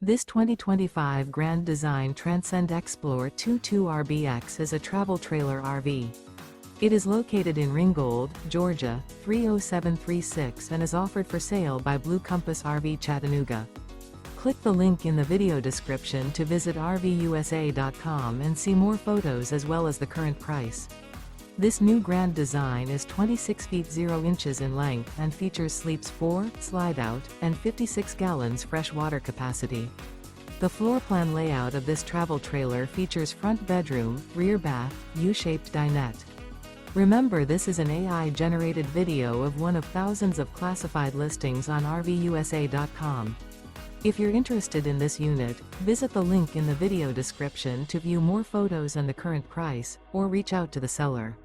This 2025 Grand Design Transcend Xplor 22RBX is a travel trailer RV. It is located in Ringgold, Georgia, 30736 and is offered for sale by Blue Compass RV Chattanooga. Click the link in the video description to visit RVUSA.com and see more photos as well as the current price. This new Grand Design is 26 feet 0 inches in length and features sleeps 4, Slideout, and 56 gallons fresh water capacity. The floor plan layout of this travel trailer features front bedroom, rear bath, U-shaped dinette. Remember, this is an AI-generated video of one of thousands of classified listings on RVUSA.com. If you're interested in this unit, visit the link in the video description to view more photos and the current price, or reach out to the seller.